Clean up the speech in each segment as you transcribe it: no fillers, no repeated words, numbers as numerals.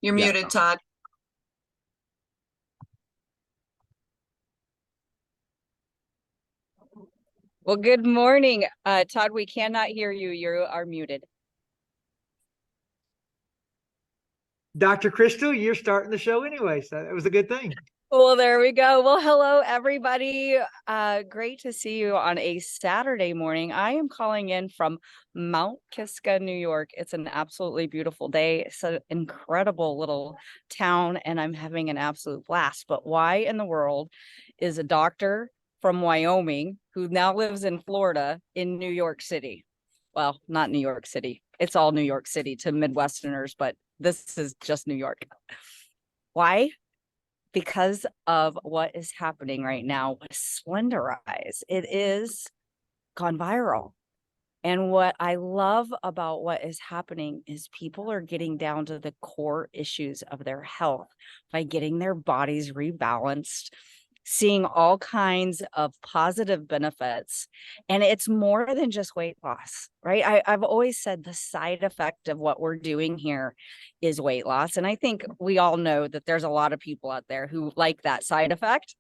You're muted, Todd. Well, good morning, Todd. We cannot hear you. You are muted. Dr. Kristal, you're starting the show anyway, so that was a good thing. Well, there we go. Well, hello, everybody. Great to see you on a Saturday morning. I am calling in from Mount Kisco, New York. It's an absolutely beautiful day. It's an incredible little town, and I'm having an absolute blast. But why in the world is a doctor from Wyoming who now lives in Florida in New York City? Well, not New York City. It's all New York City to Midwesterners, but this is just New York. Why? Because of what is happening right now with Slenderiiz. It is gone viral. And what I love about what is happening is people are getting down to the core issues of their health by getting their bodies rebalanced, seeing all kinds of positive benefits. And it's more than just weight loss, right? I've always said the side effect of what we're doing here is weight loss. And I think we all know that there's a lot of people out there who like that side effect,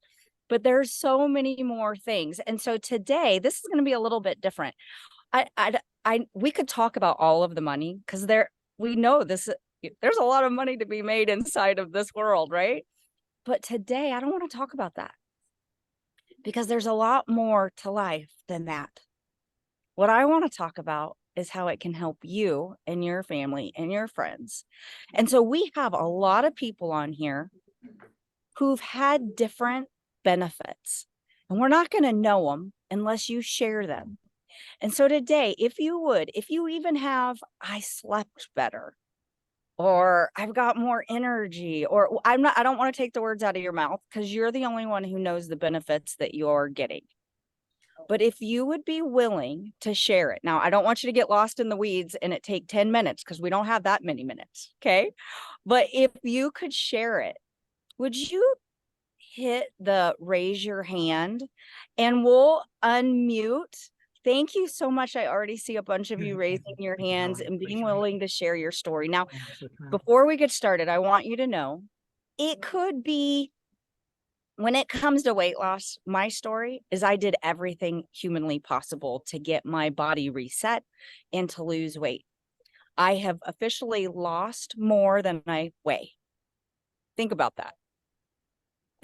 but there's so many more things. And so today, this is going to be a little bit different. We could talk about all of the money because we know there's a lot of money to be made inside of this world, right? But today, I don't want to talk about that because there's a lot more to life than that. What I want to talk about is how it can help you and your family and your friends. And so we have a lot of people on here who've had different benefits, and we're not going to know them unless you share them. And so today, if you even have, I slept better, or I've got more energy, or I don't want to take the words out of your mouth because you're the only one who knows the benefits that you're getting. But if you would be willing to share it. Now, I don't want you to get lost in the weeds and it take 10 minutes because we don't have that many minutes. Okay. But if you could share it, would you hit the raise your hand and we'll unmute? Thank you so much. I already see a bunch of you raising your hands and being willing to share your story. Now, before we get started, I want you to know it could be, when it comes to weight loss, my story is I did everything humanly possible to get my body reset and to lose weight. I have officially lost more than I weigh. Think about that.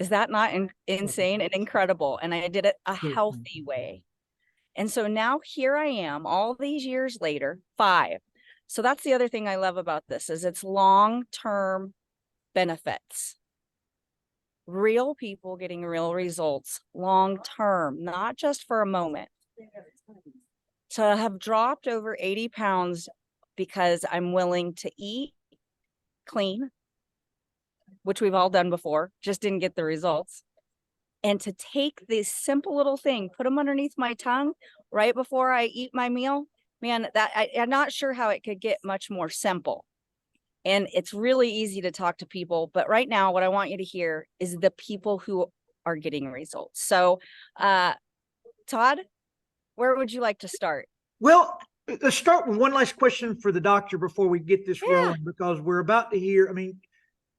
Is that not insane and incredible? And I did it a healthy way. And so now here I am all these years later, 5. So that's the other thing I love about this is it's long-term benefits. Real people getting real results long-term, not just for a moment. So I have dropped over 80 pounds because I'm willing to eat clean, which we've all done before, just didn't get the results. And to take this simple little thing, put them underneath my tongue right before I eat my meal, man, I'm not sure how it could get much more simple. And it's really easy to talk to people. But right now, what I want you to hear is the people who are getting results. So, Todd, where would you like to start? Well, let's start with one last question for the doctor before we get this rolling, because we're about to hear,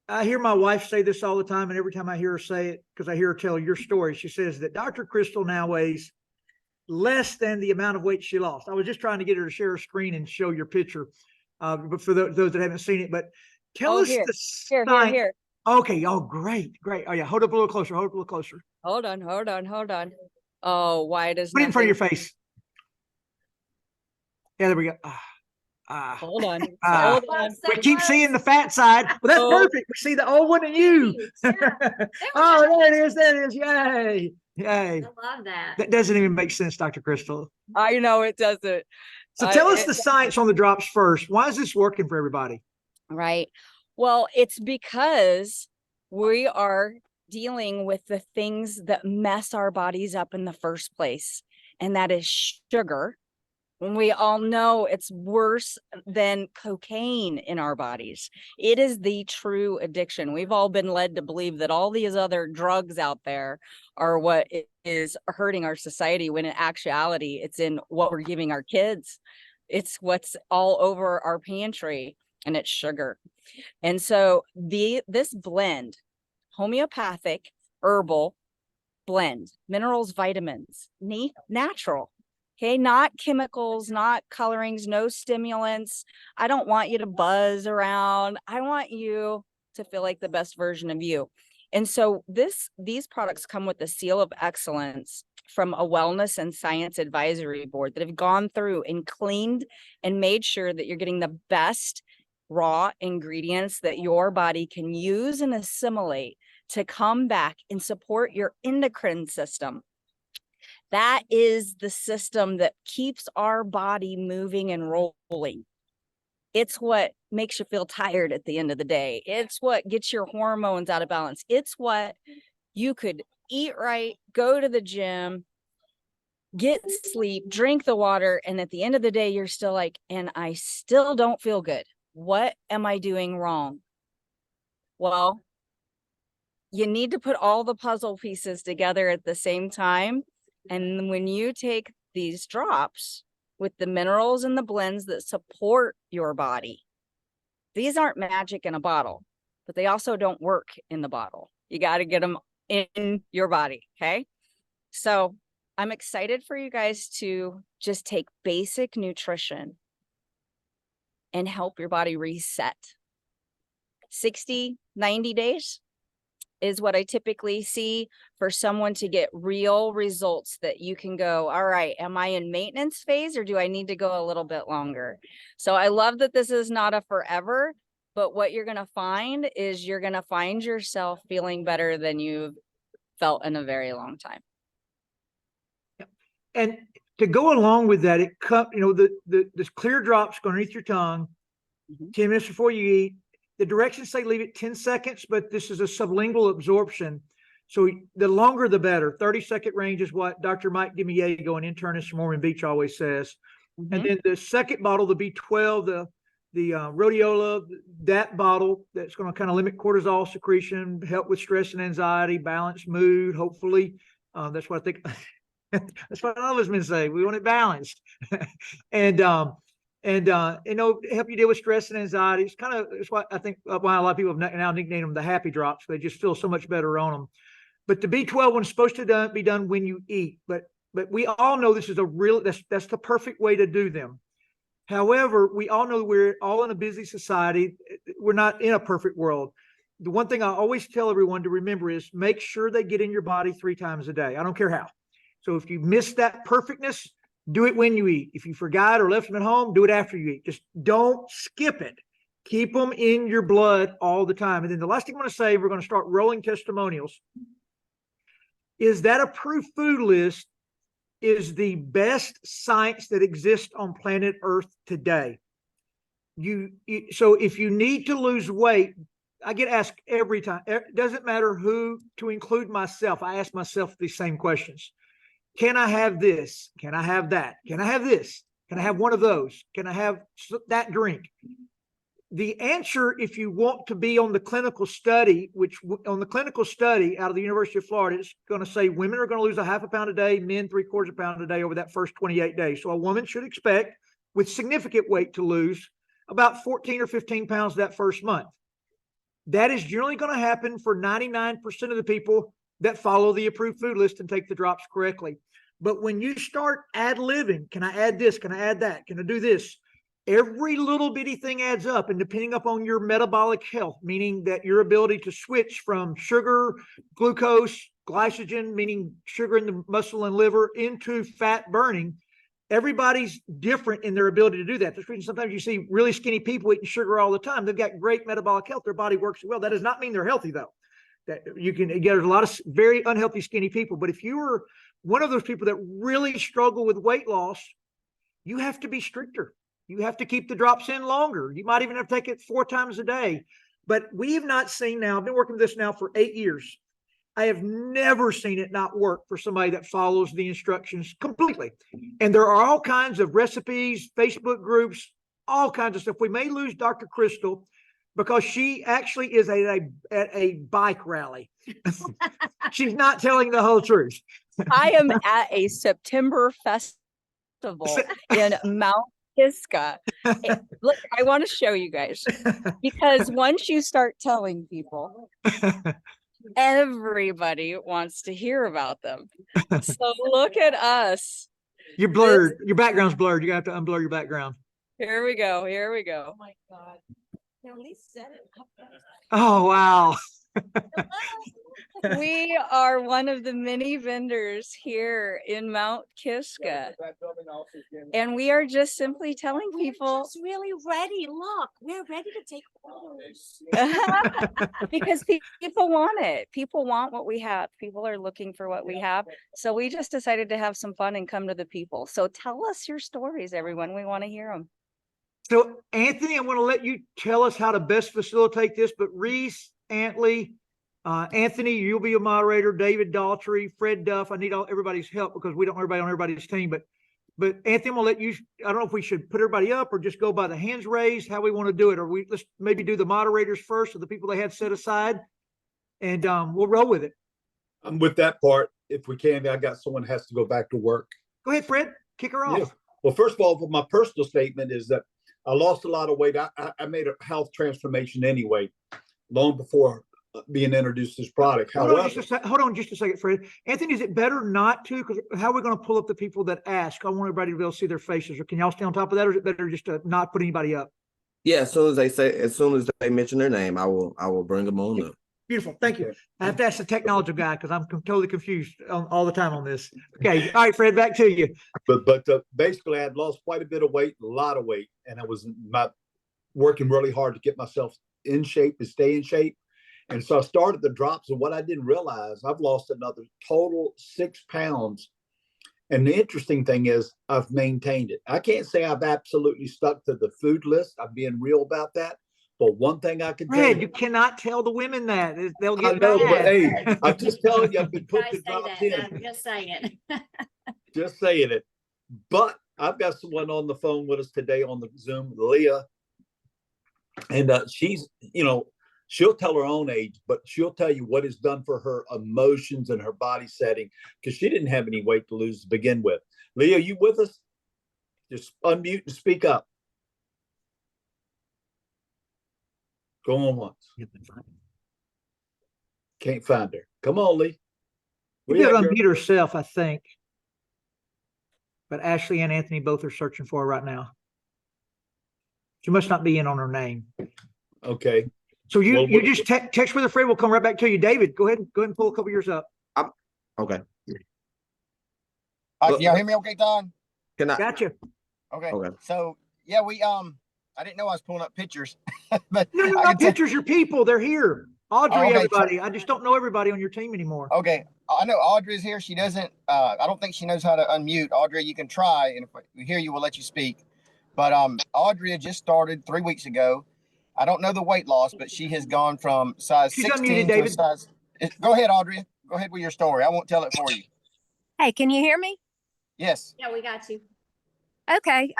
I hear my wife say this all the time, and every time I hear her say it, because I hear her tell your story, she says that Dr. Kristal now weighs less than the amount of weight she lost. I was just trying to get her to share her screen and show your picture, but for those that haven't seen it. But tell us here. the sign. Here. Okay. Oh, great. Oh, yeah. Hold up a little closer. Hold on. Oh, why does put it in front of your face? Yeah, there we go. Hold on. Hold on. We keep seeing the fat side. Well, that's perfect. We see the old one and you. Oh, there it is. Yay. I love that. That doesn't even make sense, Dr. Kristal. I know it doesn't. So tell us the science on the drops first. Why is this working for everybody? Right. Well, it's because we are dealing with the things that mess our bodies up in the first place. And that is sugar. When we all know it's worse than cocaine in our bodies. It is the true addiction. We've all been led to believe that all these other drugs out there are what is hurting our society, when in actuality, it's in what we're giving our kids. It's what's all over our pantry. and it's sugar. And so this blend, homeopathic, herbal blend, minerals, vitamins, natural. Okay, not chemicals, not colorings, no stimulants. I don't want you to buzz around. I want you to feel like the best version of you. And so these products come with the seal of excellence from a wellness and science advisory board that have gone through and cleaned and made sure that you're getting the best raw ingredients that your body can use and assimilate to come back and support your endocrine system. That is the system that keeps our body moving and rolling. It's what makes you feel tired at the end of the day. It's what gets your hormones out of balance. It's what you could eat right, go to the gym, get sleep, drink the water, and at the end of the day, you're still like, and I still don't feel good. What am I doing wrong? Well, you need to put all the puzzle pieces together at the same time. And when you take these drops with the minerals and the blends that support your body, these aren't magic in a bottle, but they also don't work in the bottle. You got to get them in your body. Okay. So I'm excited for you guys to just take basic nutrition and help your body reset. 60, 90 days is what I typically see for someone to get real results that you can go, all right, am I in maintenance phase or do I need to go a little bit longer? So I love that this is not a forever, but what you're going to find is you're going to find yourself feeling better than you've felt in a very long time. And to go along with that, it comes, this clear drops going underneath your tongue, 10 minutes before you eat. The directions say leave it 10 seconds, but this is a sublingual absorption. So the longer, the better. 30-second range is what Dr. Mike Dimiego, an internist from Ormond Beach, always says. And then the second bottle, the B12, the rhodiola, that bottle, that's going to kind of limit cortisol secretion, help with stress and anxiety, balance mood, hopefully. That's what I think. That's what all of us men say. We want it balanced. and help you deal with stress and anxiety. It's why I think why a lot of people have now nicknamed them the happy drops. They just feel so much better on them. But the B12 one's supposed to be done when you eat. But we all know this is that's the perfect way to do them. However, we all know we're all in a busy society. We're not in a perfect world. The one thing I always tell everyone to remember is make sure they get in your body 3 times a day. I don't care how. So if you miss that perfectness, do it when you eat. If you forgot or left them at home, do it after you eat. Just don't skip it. Keep them in your blood all the time. And then the last thing I want to say, we're going to start rolling testimonials, is that approved food list is the best science that exists on planet Earth today. So if you need to lose weight, I get asked every time, it doesn't matter who, to include myself, I ask myself these same questions. Can I have this? Can I have that? Can I have this? Can I have one of those? Can I have that drink? The answer, if you want to be on the clinical study, on the clinical study out of the University of Florida, it's going to say women are going to lose a half a pound a day, men 3/4 pound a day over that first 28 days. So a woman should expect, with significant weight to lose, about 14 or 15 pounds that first month. That is generally going to happen for 99% of the people that follow the approved food list and take the drops correctly. But when you start ad-libbing, can I add this? Can I add that? Can I do this? Every little bitty thing adds up, and depending upon your metabolic health, meaning that your ability to switch from sugar, glucose, glycogen, meaning sugar in the muscle and liver, into fat burning, everybody's different in their ability to do that. That's the reason sometimes you see really skinny people eating sugar all the time. They've got great metabolic health. Their body works well. That does not mean they're healthy, though. That there's a lot of very unhealthy skinny people. But if you are one of those people that really struggle with weight loss, you have to be stricter. You have to keep the drops in longer. You might even have to take it 4 times a day. But we have not seen now, I've been working with this now for 8 years. I have never seen it not work for somebody that follows the instructions completely. And there are all kinds of recipes, Facebook groups, all kinds of stuff. We may lose Dr. Kristal because she actually is at a bike rally. She's not telling the whole truth. I am at a September festival in Mount Kiska. Look, I want to show you guys because once you start telling people, everybody wants to hear about them. So look at us. You're blurred. Your background's blurred. You have to unblur your background. Here we go. Here we go. Oh my God. Now, at least set it up. Oh, wow. We are one of the many vendors here in Mount Kiska. And we are just simply telling people really ready. Look, we're ready to take photos. because people want it. People want what we have. People are looking for what we have. So we just decided to have some fun and come to the people. So tell us your stories, everyone. We want to hear them. So, Anthony, I'm going to let you tell us how to best facilitate this, but Reese, Antley, Anthony, you'll be a moderator, David Daughtry, Fred Duff. I need everybody's help because we don't know everybody on everybody's team, but Anthony, I'm going to let you, I don't know if we should put everybody up or just go by the hands raised, how we want to do it, or let's maybe do the moderators first, or the people they had set aside, and we'll roll with it. I'm with that part. If we can, I got someone has to go back to work. Go ahead, Fred, kick her off. Yeah. Well, first of all, my personal statement is that I lost a lot of weight. I made a health transformation anyway, long before being introduced to this product. Hold on just a second, Fred. Anthony, is it better not to? Because how are we going to pull up the people that ask? I want everybody to be able to see their faces. Or can y'all stay on top of that, or is it better just to not put anybody up? Yeah, as soon as they mention their name, I will bring them on up. Beautiful, thank you. I have to ask the technology guy because I'm totally confused all the time on this. Okay, all right, Fred, back to you. But basically, I had lost quite a bit of weight, a lot of weight, and I was working really hard to get myself in shape, to stay in shape. And so I started the drops, and what I didn't realize, I've lost another total 6 pounds. And the interesting thing is I've maintained it. I can't say I've absolutely stuck to the food list. I'm being real about that. But one thing I can tell you cannot tell the women that. They'll get mad. But hey, I'm just telling you, I've been putting the drops in. I'm just saying it. Just saying it. But I've got someone on the phone with us today on the Zoom, Leah. And she's, she'll tell her own age, but she'll tell you what it's done for her emotions and her body setting, because she didn't have any weight to lose to begin with. Leah, you with us? Just unmute and speak up. Go on once. Can't find her. Come on, Lee. You did unmute herself, I think. But Ashley and Anthony both are searching for her right now. She must not be in on her name. Okay. So you just text with her, Fred. We'll come right back to you. David, go ahead and pull a couple of yours up. Okay. Can y'all hear me okay, Todd? Gotcha. Okay. So yeah, I didn't know I was pulling up pictures. But no, not pictures, your people. They're here. Audrey, everybody. I just don't know everybody on your team anymore. Okay. I know Audrey's here. She doesn't, I don't think she knows how to unmute. Audrey, you can try, and if we hear you, we'll let you speak. But Audrey had just started 3 weeks ago. I don't know the weight loss, but she has gone from size 16 to a size. Go ahead, Audrey. Go ahead with your story. I won't tell it for you. Hey, can you hear me? Yes. Yeah, we got you. Okay.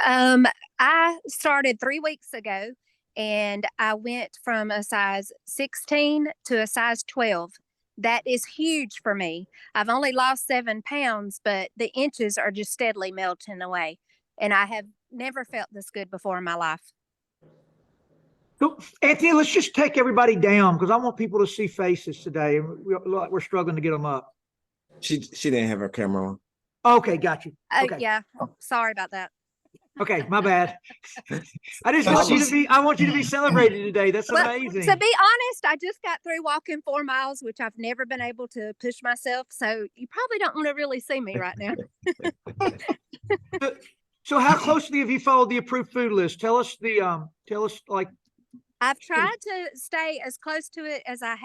I started 3 weeks ago, and I went from a size 16 to a size 12. That is huge for me. I've only lost 7 pounds, but the inches are just steadily melting away. And I have never felt this good before in my life. So, Anthony, let's just take everybody down because I want people to see faces today. We're struggling to get them up. She didn't have her camera on. Okay, got you. Okay. Yeah, sorry about that. Okay, my bad. I want you to be celebrated today. That's amazing. To be honest, I just got through walking 4 miles, which I've never been able to push myself. So you probably don't want to really see me right now. So how closely have you followed the approved food list? Tell us like. I've tried to stay as close to it as I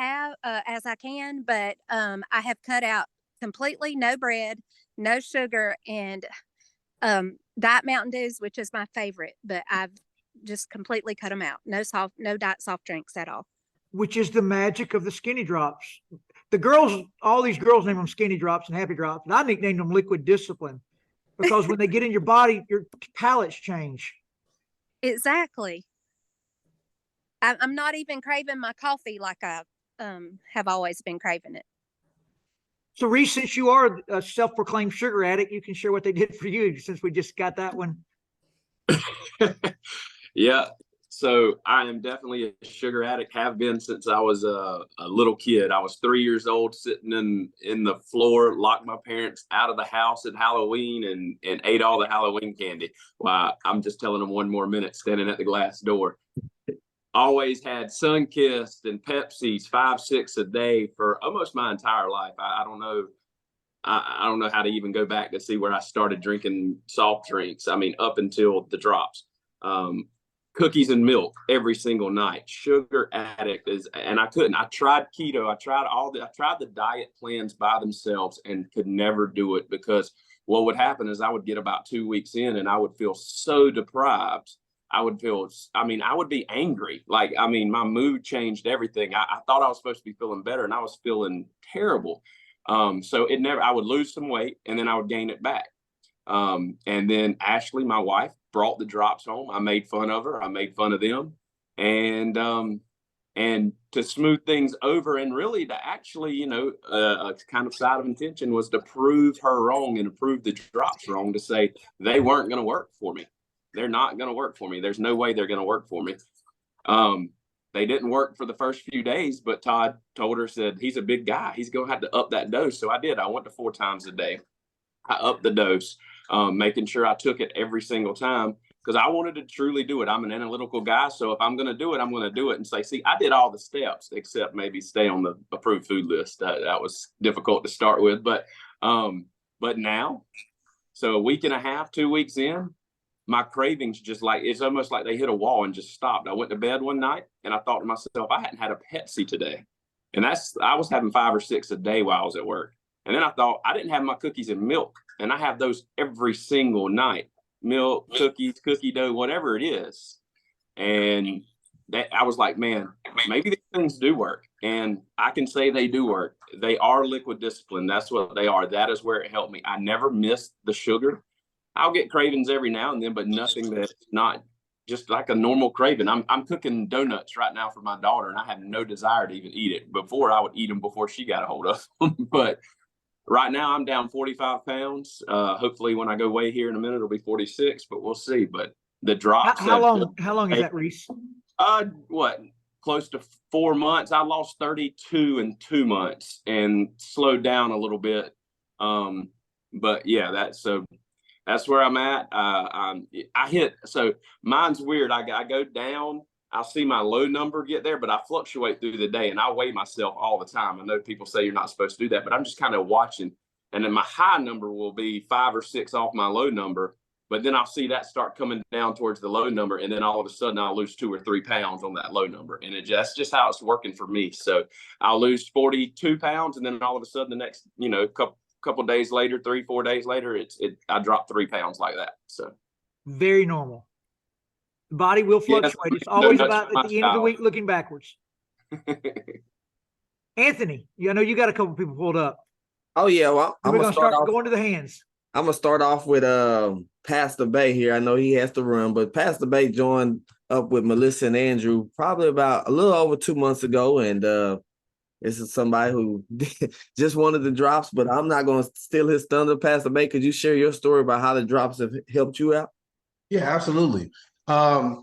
can, but I have cut out completely no bread, no sugar, and Diet Mountain Dews, which is my favorite, but I've just completely cut them out. No diet soft drinks at all. Which is the magic of the skinny drops. The girls, all these girls name them skinny drops and happy drops, and I nicknamed them liquid discipline because when they get in your body, your palates change. Exactly. I'm not even craving my coffee like I have always been craving it. So, Reese, since you are a self-proclaimed sugar addict, you can share what they did for you since we just got that one. Yeah. So I am definitely a sugar addict, have been since I was a little kid. I was 3 years old, sitting in the floor, locked my parents out of the house at Halloween and ate all the Halloween candy. Well, I'm just telling them one more minute standing at the glass door. Always had Sunkist and Pepsis, 5, 6 a day for almost my entire life. I don't know. I don't know how to even go back to see where I started drinking soft drinks. I mean, up until the drops. Cookies and milk every single night. Sugar addict and I couldn't. I tried keto. I tried the diet plans by themselves and could never do it, because what would happen is I would get about 2 weeks in and I would feel so deprived. I would be angry. Like, I mean, my mood changed everything. I thought I was supposed to be feeling better and I was feeling terrible. So I would lose some weight and then I would gain it back. And then Ashley, my wife, brought the drops home. I made fun of her. I made fun of them. And to smooth things over, and really to actually, a kind of side of intention was to prove her wrong and to prove the drops wrong, to say they weren't going to work for me. They're not going to work for me. There's no way they're going to work for me. They didn't work for the first few days, but Todd told her, said, he's a big guy. He's going to have to up that dose. So I did. I went to 4 times a day. I upped the dose, making sure I took it every single time, because I wanted to truly do it. I'm an analytical guy. So if I'm going to do it, I'm going to do it and say, see, I did all the steps except maybe stay on the approved food list. That was difficult to start with. But now, so a week and a half, 2 weeks in, my cravings it's almost like they hit a wall and just stopped. I went to bed one night and I thought to myself, I hadn't had a Pepsi today. And I was having 5 or 6 a day while I was at work. And then I thought, I didn't have my cookies and milk. And I have those every single night. Milk, cookies, cookie dough, whatever it is. And I was like, man, maybe these things do work. And I can say they do work. They are liquid discipline. That's what they are. That is where it helped me. I never missed the sugar. I'll get cravings every now and then, but nothing that's not just like a normal craving. I'm cooking donuts right now for my daughter, and I have no desire to even eat it. Before, I would eat them before she got a hold of them. But right now I'm down 45 pounds. Hopefully when I go weigh here in a minute, it'll be 46, but we'll see. But the drops. How long is that, Reese? Close to 4 months. I lost 32 in 2 months and slowed down a little bit. But yeah, that's where I'm at. So mine's weird. I go down, I'll see my low number get there, but I fluctuate through the day and I weigh myself all the time. I know people say you're not supposed to do that, but I'm just kind of watching. And then my high number will be 5 or 6 off my low number, but then I'll see that start coming down towards the low number. And then all of a sudden I'll lose 2 or 3 pounds on that low number. And that's just how it's working for me. So I'll lose 42 pounds. And then all of a sudden the next, couple days later, 3-4 days later, I dropped 3 pounds like that. So very normal. The body will fluctuate. It's always about at the end of the week looking backwards. Anthony, I know you got a couple people pulled up. Oh yeah, well, we're gonna start going to the hands. I'm gonna start off with Pastor Bay here. I know he has to run, but Pastor Bay joined up with Melissa and Andrew probably about a little over 2 months ago, and this is somebody who just wanted the drops, but I'm not going to steal his thunder. Pastor Bay, could you share your story about how the drops have helped you out? Yeah, absolutely. A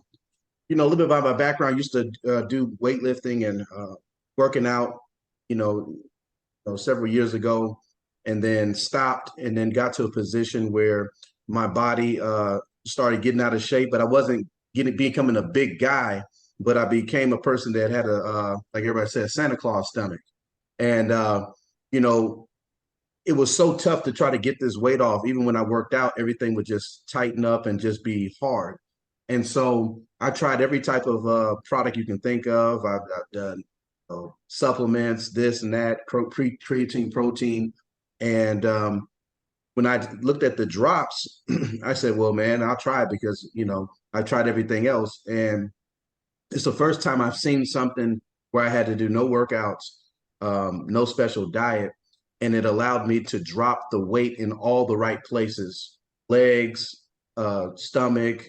little bit about my background. I used to do weightlifting and working out, several years ago, and then stopped, and then got to a position where my body started getting out of shape, but I wasn't becoming a big guy. But I became a person that had like everybody said, Santa Claus stomach. And, it was so tough to try to get this weight off. Even when I worked out, everything would just tighten up and just be hard. And so I tried every type of product you can think of. I've done supplements, this and that, creatine, protein. And when I looked at the drops, I said, well, man, I'll try it because, I tried everything else. And it's the first time I've seen something where I had to do no workouts, no special diet, and it allowed me to drop the weight in all the right places: legs, stomach,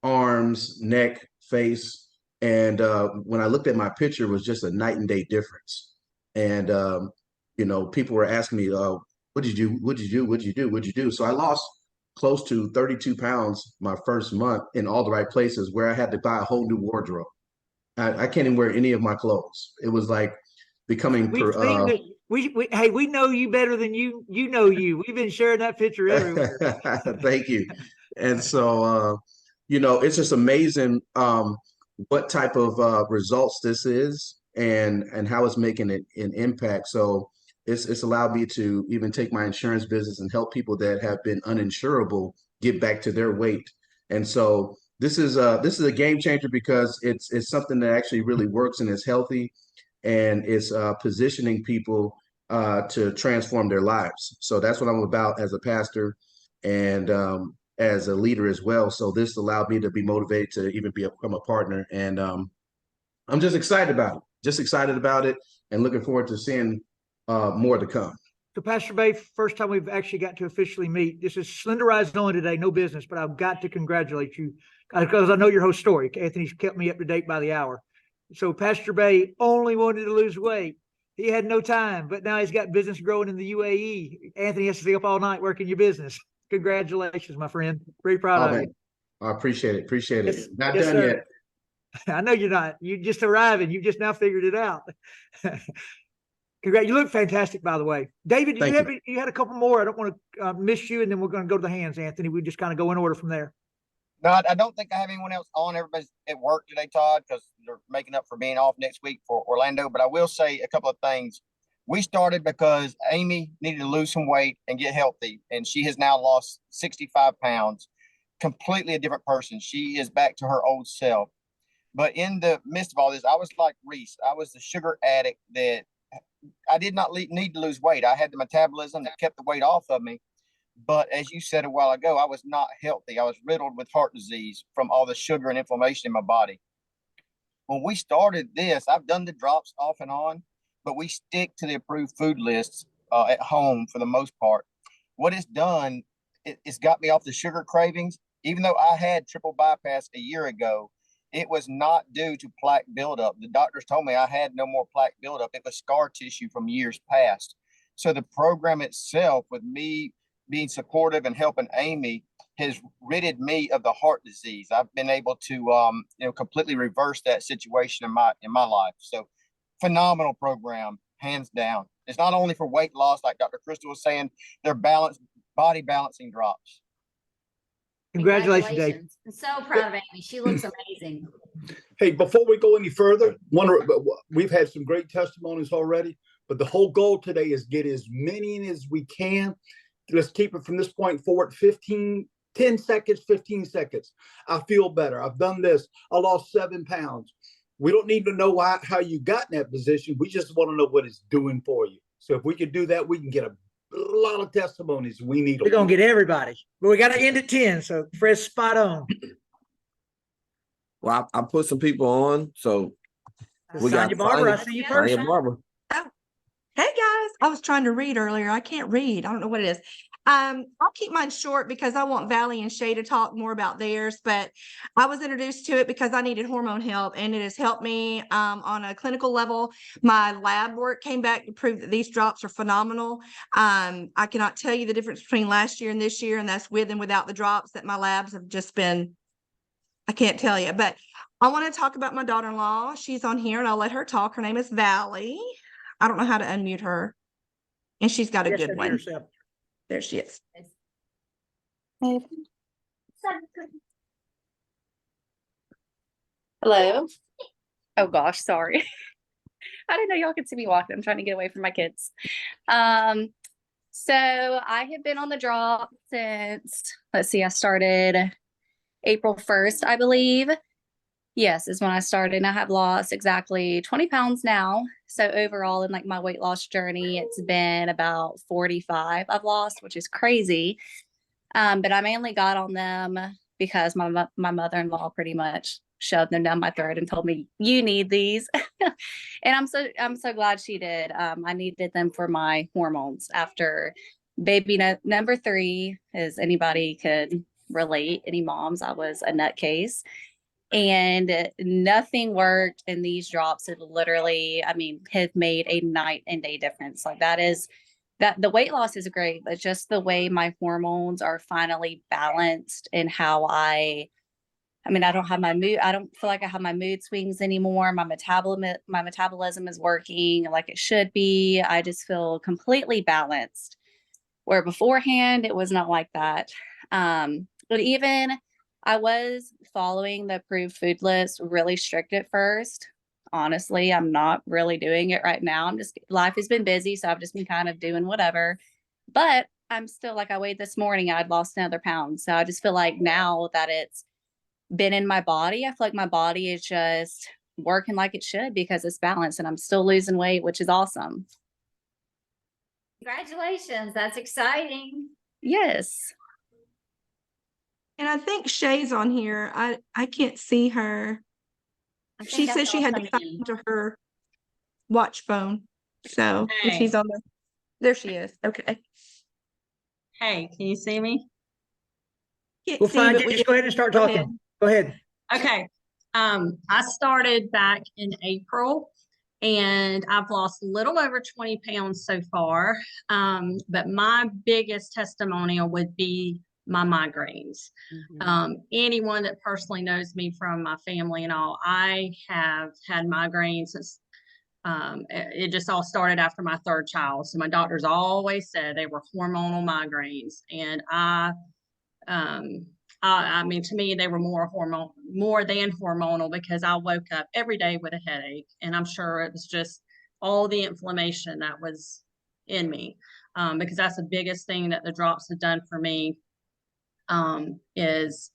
arms, neck, face. And when I looked at my picture, it was just a night and day difference. And, people were asking me, what did you do? What'd you do? So I lost close to 32 pounds my first month in all the right places where I had to buy a whole new wardrobe. I can't even wear any of my clothes. It was like becoming We've seen that. Hey, we know you better than you know you. We've been sharing that picture everywhere. Thank you. And so, it's just amazing what type of results this is and how it's making an impact. So it's allowed me to even take my insurance business and help people that have been uninsurable get back to their weight. And so this is a game changer because it's something that actually really works and is healthy, and it's positioning people to transform their lives. So that's what I'm about as a pastor and as a leader as well. So this allowed me to be motivated to even become a partner, and I'm just excited about it, and looking forward to seeing more to come. So, Pastor Bay, first time we've actually got to officially meet. This is Slenderiiz only today, no business, but I've got to congratulate you because I know your whole story. Anthony's kept me up to date by the hour. So, Pastor Bay only wanted to lose weight. He had no time, but now he's got business growing in the UAE. Anthony has to stay up all night working your business. Congratulations, my friend. Very proud of you. I appreciate it. Yes, Not yes, done sir. yet. I know you're not. You're just arriving. You just now figured it out. Congrats. You look fantastic, by the way. David, you had a couple more. I don't want to miss you, and then we're going to go to the hands, Anthony. We just kind of go in order from there. No, I don't think I have anyone else on. Everybody's at work today, Todd, because they're making up for being off next week for Orlando. But I will say a couple of things. We started because Amy needed to lose some weight and get healthy, and she has now lost 65 pounds. Completely a different person. She is back to her old self. But in the midst of all this, I was like Reese. I was the sugar addict that I did not need to lose weight. I had the metabolism that kept the weight off of me. But as you said a while ago, I was not healthy. I was riddled with heart disease from all the sugar and inflammation in my body. When we started this, I've done the drops off and on, but we stick to the approved food lists at home for the most part. What it's done, it's got me off the sugar cravings. Even though I had triple bypass a year ago, it was not due to plaque buildup. The doctors told me I had no more plaque buildup. It was scar tissue from years past. So the program itself, with me being supportive and helping Amy, has ridded me of the heart disease. I've been able to, completely reverse that situation in my life. So phenomenal program, hands down. It's not only for weight loss, like Dr. Kristal was saying, they're body balancing drops. Congratulations, Dave. I'm so proud of Amy. She looks amazing. Hey, before we go any further, we've had some great testimonies already, but the whole goal today is get as many as we can. Let's keep it from this point forward 10 seconds, 15 seconds. I feel better. I've done this. I lost 7 pounds. We don't need to know how you got in that position. We just want to know what it's doing for you. So if we can do that, we can get a lot of testimonies. We need them. We're going to get everybody, but we got to end at 10. So Fred's spot on. Well, I put some people on. So we got Sonia Barber. I see you first. Sonia Barber. Oh, hey guys. I was trying to read earlier. I can't read. I don't know what it is. I'll keep mine short because I want Valley and Shay to talk more about theirs, but I was introduced to it because I needed hormone help, and it has helped me on a clinical level. My lab work came back to prove that these drops are phenomenal. I cannot tell you the difference between last year and this year, and that's with and without the drops, that my labs have just been, I can't tell you. But I want to talk about my daughter-in-law. She's on here, and I'll let her talk. Her name is Valley. I don't know how to unmute her, and she's got a good one. Herself. There she is. Hello. Oh gosh, sorry. I didn't know y'all could see me walking. I'm trying to get away from my kids. So I have been on the drop since, let's see, I started April 1st, I believe. Yes, is when I started, and I have lost exactly 20 pounds now. So overall in like my weight loss journey, it's been about 45 I've lost, which is crazy. But I mainly got on them because my mother-in-law pretty much shoved them down my throat and told me, you need these. And I'm so glad she did. I needed them for my hormones after baby number 3, as anybody could relate, any moms, I was a nutcase. And nothing worked, and these drops have literally, have made a night and day difference. Like, that is that the weight loss is great, but just the way my hormones are finally balanced and how I mean, I don't have my mood. I don't feel like I have my mood swings anymore. My metabolism is working like it should be. I just feel completely balanced. Where beforehand, it was not like that. But even I was following the approved food list really strict at first. Honestly, I'm not really doing it right now. Life has been busy, so I've just been kind of doing whatever. But I'm still, like, I weighed this morning, I'd lost another pound. So I just feel like now that it's been in my body, I feel like my body is just working like it should because it's balanced, and I'm still losing weight, which is awesome. Congratulations. That's exciting. Yes. And I think Shay's on here. I can't see her. She said she had to sign to her watch phone. So if she's on there she is. Okay. Hey, can you see me? Can't We'll see, find but you. we Just go ahead and start go talking. ahead. Go ahead. Okay. I started back in April and I've lost a little over 20 pounds so far. But my biggest testimonial would be my migraines. Anyone that personally knows me from my family and all, I have had migraines since it just all started after my third child. So my doctors always said they were hormonal migraines, and I mean, to me, they were more than hormonal, because I woke up every day with a headache, and I'm sure it was just all the inflammation that was in me. Because that's the biggest thing that the drops have done for me, is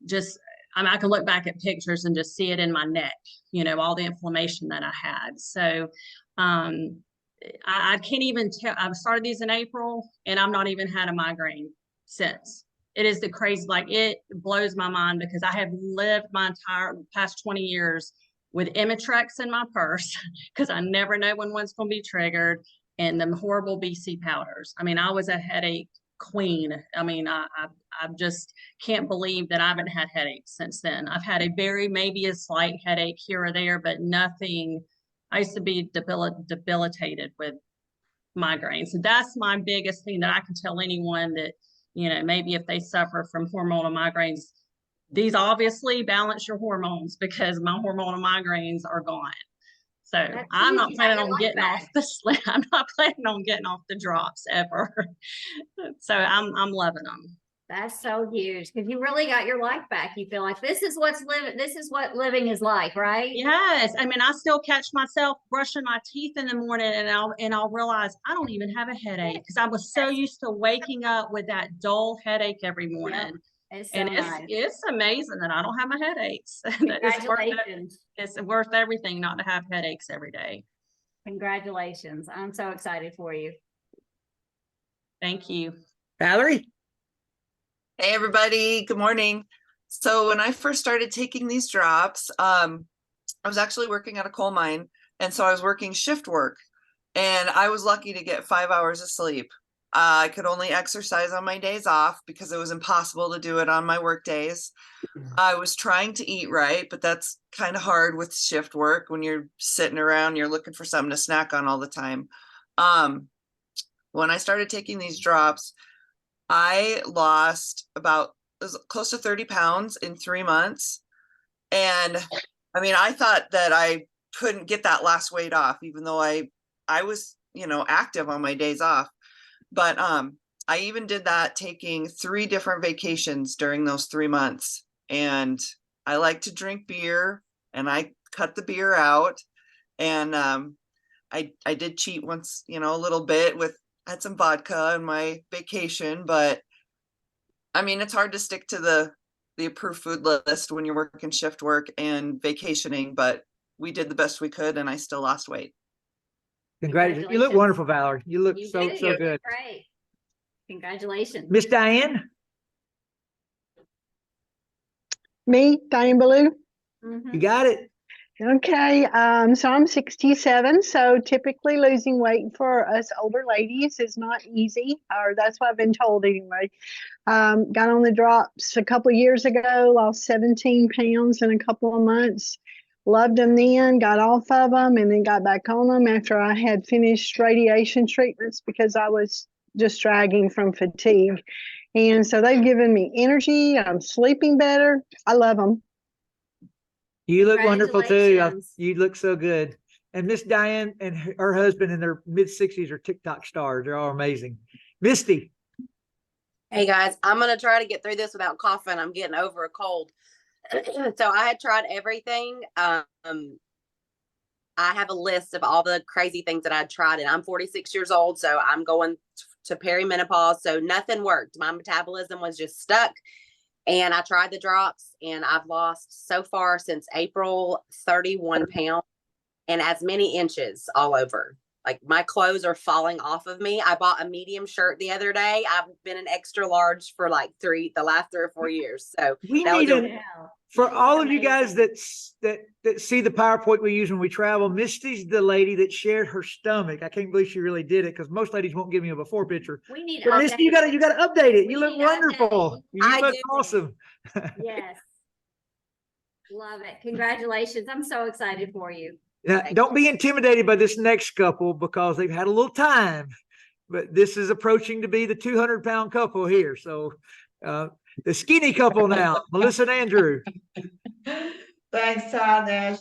just, I mean, I can look back at pictures and just see it in my neck, you know, all the inflammation that I had. So I can't even tell. I've started these in April and I've not even had a migraine since. It is the crazy, like, it blows my mind, because I have lived my entire past 20 years with Imitrex in my purse, because I never know when one's going to be triggered, and the horrible BC powders. I mean, I was a headache queen. I mean, I just can't believe that I haven't had headaches since then. I've had maybe a slight headache here or there, but nothing. I used to be debilitated with migraines. So that's my biggest thing that I can tell anyone that, you know, maybe if they suffer from hormonal migraines, these obviously balance your hormones, because my hormonal migraines are gone. So I'm not planning on getting off I'm not planning on getting off the drops ever. So I'm loving them. That's so huge, because you really got your life back. You feel like this is what living is like, right? Yes. I mean, I still catch myself brushing my teeth in the morning, and I'll realize I don't even have a headache, because I was so used to waking up with that dull headache every morning. Yep. It's so And nice. it's amazing that I don't have my headaches. Congratulations. It's worth everything not to have headaches every day. Congratulations. I'm so excited for you. Thank you. Valerie? Hey, everybody. Good morning. So when I first started taking these drops, I was actually working at a coal mine. And so I was working shift work, and I was lucky to get 5 hours of sleep. I could only exercise on my days off, because it was impossible to do it on my work days. I was trying to eat right, but that's kind of hard with shift work. When you're sitting around, you're looking for something to snack on all the time. When I started taking these drops, I lost close to 30 pounds in 3 months. And I mean, I thought that I couldn't get that last weight off, even though I was, you know, active on my days off. But I even did that, taking 3 different vacations during those 3 months. And I like to drink beer, and I cut the beer out. And I did cheat once, you know, a little bit had some vodka on my vacation. But I mean, it's hard to stick to the approved food list when you're working shift work and vacationing, but we did the best we could, and I still lost weight. Congratulations. You look wonderful, Valerie. You look so good. Great. Congratulations. Miss Diane? Me, Diane Ballou. You got it. Okay, so I'm 67, so typically losing weight for us older ladies is not easy, or that's what I've been told anyway. Got on the drops a couple of years ago, lost 17 pounds in a couple of months. Loved them then, got off of them, and then got back on them after I had finished radiation treatments because I was just dragging from fatigue. And so they've given me energy. I'm sleeping better. I love them. You look wonderful too. Congratulations. You look so good. And Miss Diane and her husband in their mid-60s are TikTok stars. They're all amazing. Misty. Hey guys, I'm gonna try to get through this without coughing. I'm getting over a cold. So I had tried everything. I have a list of all the crazy things that I'd tried, and I'm 46 years old, so I'm going to perimenopause. So nothing worked. My metabolism was just stuck. And I tried the drops, and I've lost so far since April 31 pounds and as many inches all over. Like my clothes are falling off of me. I bought a medium shirt the other day. I've been an extra large for like the last 3 or 4 years. So We that need was a, for all of you guys that see the PowerPoint we use when we travel, Misty's the lady that shared her stomach. I can't believe she really did it because most ladies won't give me a before picture. We need But Misty, you gotta update it. We You look need to update. wonderful. You I look do. awesome. Yes. Love it. Congratulations. I'm so excited for you. Now, don't be intimidated by this next couple because they've had a little time, but this is approaching to be the 200-pound couple here. So the skinny couple now, Melissa and Andrew. Thanks, Todd Nash.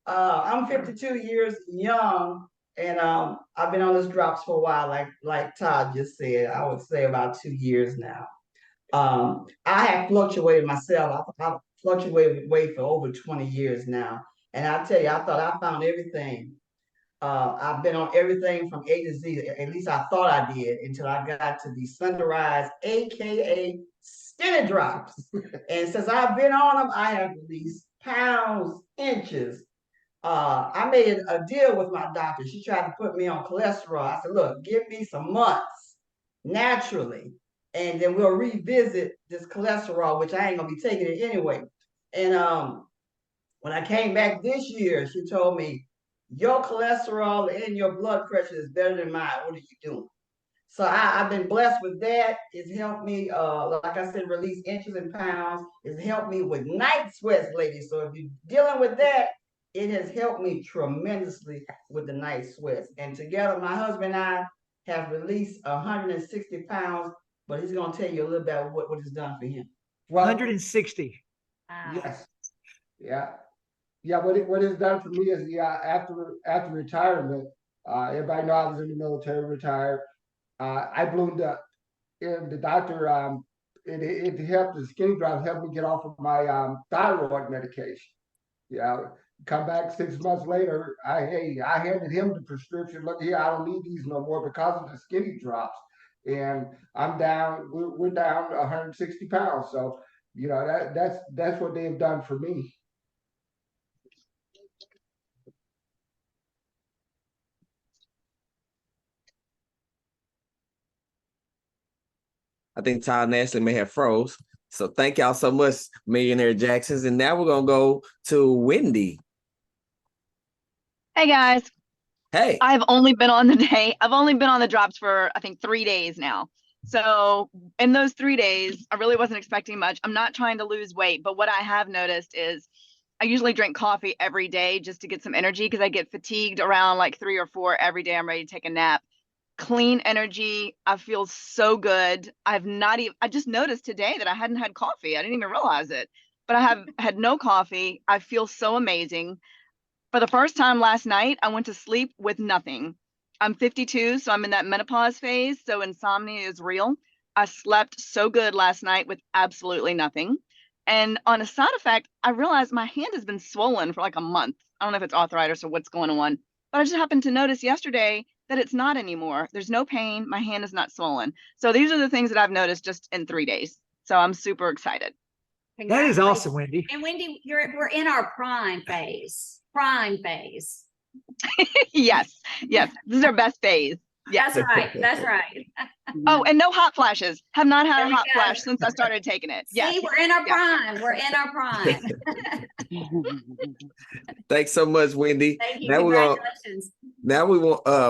I'm 52 years young, and I've been on this drops for a while, like Todd just said. I would say about 2 years now. I have fluctuated myself. I've fluctuated with weight for over 20 years now. And I tell you, I thought I found everything. I've been on everything from A to Z. At least I thought I did until I got to the Slenderiiz, aka skinny drops. And since I've been on them, I have released pounds, inches. I made a deal with my doctor. She tried to put me on cholesterol. I said, look, give me some months naturally, and then we'll revisit this cholesterol, which I ain't gonna be taking it anyway. And when I came back this year, she told me, your cholesterol and your blood pressure is better than mine. What are you doing? So I've been blessed with that. It's helped me, like I said, release inches and pounds. It's helped me with night sweats, ladies. So if you're dealing with that, it has helped me tremendously with the night sweats. And together, my husband and I have released 160 pounds, but he's going to tell you a little bit about what it's done for him. 160. Yes. Yeah. Yeah, what it's done for me is, after retirement, everybody knows I was in the military, retired. I bloomed up. And the doctor, it helped, the skinny drops helped me get off of my thyroid medication. Yeah, come back 6 months later, I handed him the prescription. Look here, I don't need these no more because of the skinny drops. And I'm down, we're down 160 pounds. So, that's what they've done for me. I think Todd Nash may have froze. So thank y'all so much, Millionaire Jacksons. And now we're going to go to Wendy. Hey guys. Hey. I've only been on the drops for I think 3 days now. So in those 3 days, I really wasn't expecting much. I'm not trying to lose weight, but what I have noticed is I usually drink coffee every day just to get some energy because I get fatigued around like 3 or 4 every day. I'm ready to take a nap. Clean energy. I feel so good. I just noticed today that I hadn't had coffee. I didn't even realize it, but I have had no coffee. I feel so amazing. For the first time last night, I went to sleep with nothing. I'm 52, so I'm in that menopause phase. So insomnia is real. I slept so good last night with absolutely nothing. And on a side effect, I realized my hand has been swollen for like a month. I don't know if it's arthritis or what's going on, but I just happened to notice yesterday that it's not anymore. There's no pain. My hand is not swollen. So these are the things that I've noticed just in 3 days. So I'm super excited. That is awesome, Wendy. And Wendy, we're in our prime phase. Prime phase. Yes. This is our best phase. Yes. That's right. That's right. Oh, and no hot flashes. Have not had a hot flash since I started taking it. See, we're in our prime. We're in our prime. Thanks so much, Wendy. Thank you. Now Congratulations.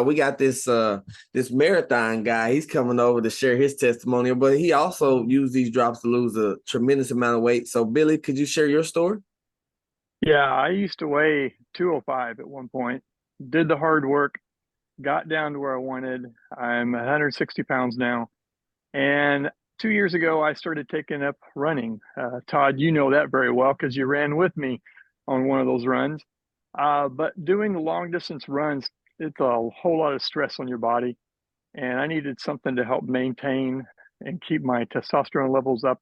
we got this marathon guy. He's coming over to share his testimonial, but he also used these drops to lose a tremendous amount of weight. So Billy, could you share your story? Yeah, I used to weigh 205 at one point, did the hard work, got down to where I wanted. I'm 160 pounds now. And 2 years ago, I started taking up running. Todd, you know that very well because you ran with me on one of those runs. But doing the long distance runs, it's a whole lot of stress on your body. And I needed something to help maintain and keep my testosterone levels up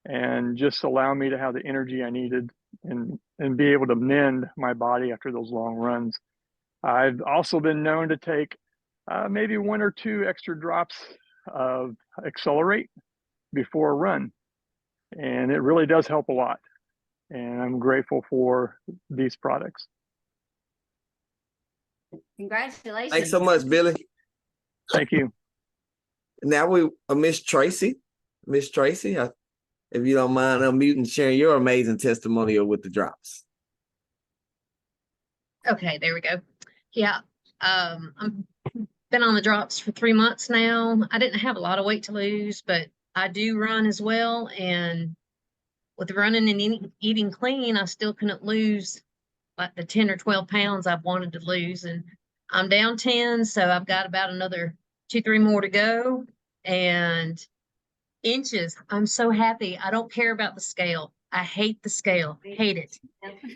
and just allow me to have the energy I needed and be able to mend my body after those long runs. I've also been known to take maybe 1 or 2 extra drops of Accelerate before a run, and it really does help a lot. And I'm grateful for these products. Congratulations. Thanks so much, Billy. Thank you. Now we Miss Tracy. Miss Tracy, if you don't mind unmuting and sharing your amazing testimonial with the drops. Okay, there we go. Yeah, I've been on the drops for 3 months now. I didn't have a lot of weight to lose, but I do run as well. And with running and eating clean, I still couldn't lose like the 10 or 12 pounds I've wanted to lose. And I'm down 10, so I've got about another 2-3 more to go. And inches, I'm so happy. I don't care about the scale. I hate the scale, hate it.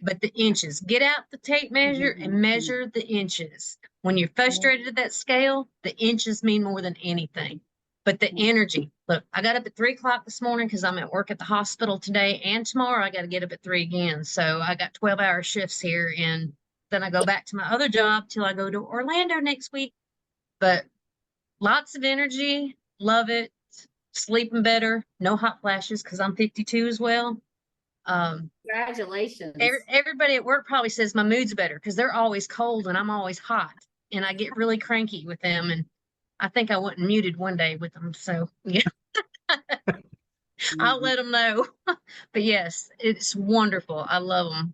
But the inches, get out the tape measure and measure the inches. When you're frustrated at that scale, the inches mean more than anything. But the energy, look, I got up at 3 o'clock this morning because I'm at work at the hospital today, and tomorrow I got to get up at 3 again. So I got 12-hour shifts here, and then I go back to my other job till I go to Orlando next week. But lots of energy, love it, sleeping better, no hot flashes because I'm 52 as well. Congratulations. Everybody at work probably says my mood's better because they're always cold and I'm always hot, and I get really cranky with them. And I think I went muted one day with them. So yeah, I'll let them know. But yes, it's wonderful. I love them.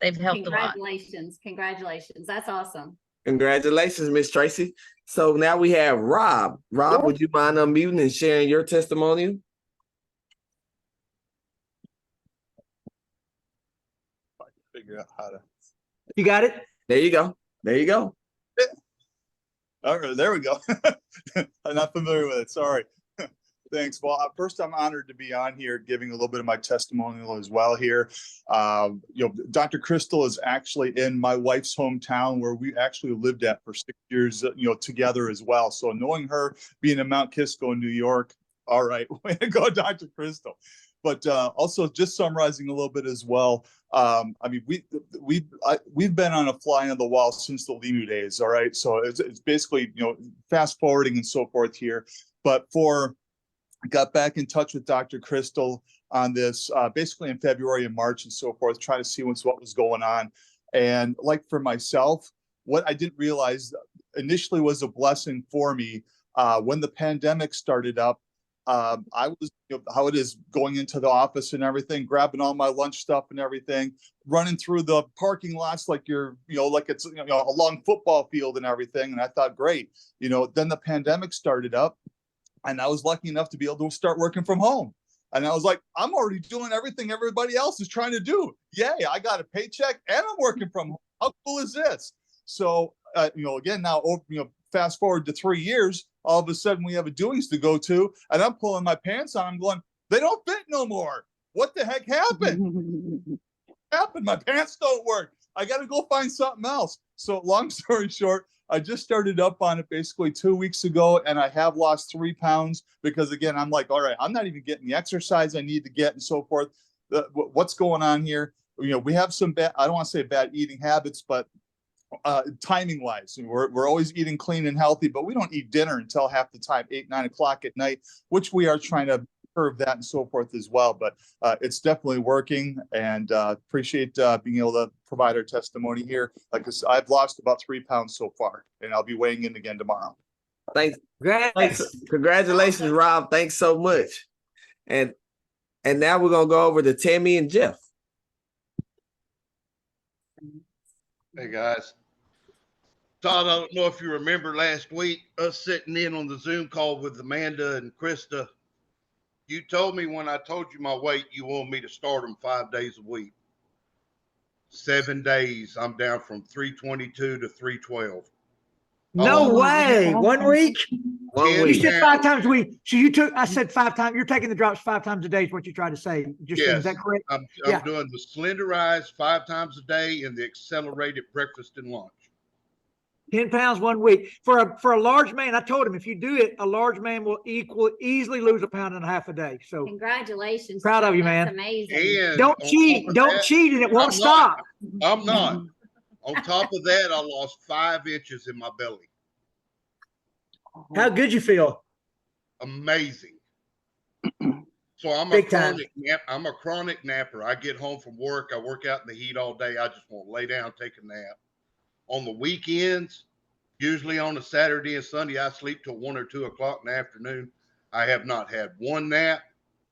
They've helped a lot. Congratulations. Congratulations. That's awesome. Congratulations, Miss Tracy. So now we have Rob. Rob, would you mind unmuting and sharing your testimonial? Figure out how to. You got it? There you go. There you go. All right, there we go. I'm not familiar with it. Sorry. Thanks. Well, first, I'm honored to be on here giving a little bit of my testimonial as well here. Dr. Kristal is actually in my wife's hometown where we actually lived at for 6 years, together as well. So knowing her being in Mount Kisco, New York, all right, way to go, Dr. Kristal. But also just summarizing a little bit as well. I mean, we've been on a fly on the wall since the Limu days. All right. So it's basically, fast forwarding and so forth here. But got back in touch with Dr. Kristal on this basically in February and March and so forth, trying to see what was going on. And like for myself, what I didn't realize initially was a blessing for me when the pandemic started up. I was, how it is going into the office and everything, grabbing all my lunch stuff and everything, running through the parking lots like you're, like it's, a long football field and everything. And I thought, great, then the pandemic started up and I was lucky enough to be able to start working from home. And I was like, I'm already doing everything everybody else is trying to do. Yay, I got a paycheck and I'm working from home. How cool is this? So, again, now, fast forward to 3 years, all of a sudden we have a doings to go to, and I'm pulling my pants on. I'm going, they don't fit no more. What the heck happened? My pants don't work. I got to go find something else. So long story short, I just started up on it basically 2 weeks ago, and I have lost 3 pounds because, again, I'm like, all right, I'm not even getting the exercise I need to get and so forth. What's going on here? We have some bad, I don't want to say bad eating habits, but timing wise, we're always eating clean and healthy, but we don't eat dinner until half the time, 8-9 o'clock at night, which we are trying to curb that and so forth as well. But it's definitely working, and appreciate being able to provide our testimony here. Like I said, I've lost about 3 pounds so far, and I'll be weighing in again tomorrow. Thanks. Congratulations, Rob. Thanks so much. And now we're gonna go over to Tammy and Jeff. Hey guys. Todd, I don't know if you remember last week, us sitting in on the Zoom call with Amanda and Krista. You told me when I told you my weight, you wanted me to start them 5 days a week. 7 days, I'm down from 322 to 312. No way. 1 week? One You week. said 5 times a week. So I said 5 times. You're taking the drops 5 times a day is what you tried to say. Is Yes, that correct? I'm Yeah. doing the Slenderiiz 5 times a day and the accelerated breakfast and lunch. 10 pounds 1 week. For a large man, I told him if you do it, a large man will easily lose 1.5 pounds a day. So Congratulations. proud of Todd. you, That's man. amazing. And Don't on cheat. top of Don't that, cheat, and it won't I'm stop. I'm not. On top of that, I lost 5 inches in my belly. How good you feel? Amazing. So I'm Big time. I'm a chronic napper. I get home from work, I work out in the heat all day. I just want to lay down, take a nap. On the weekends, usually on a Saturday and Sunday, I sleep till 1 or 2 o'clock in the afternoon. I have not had one nap.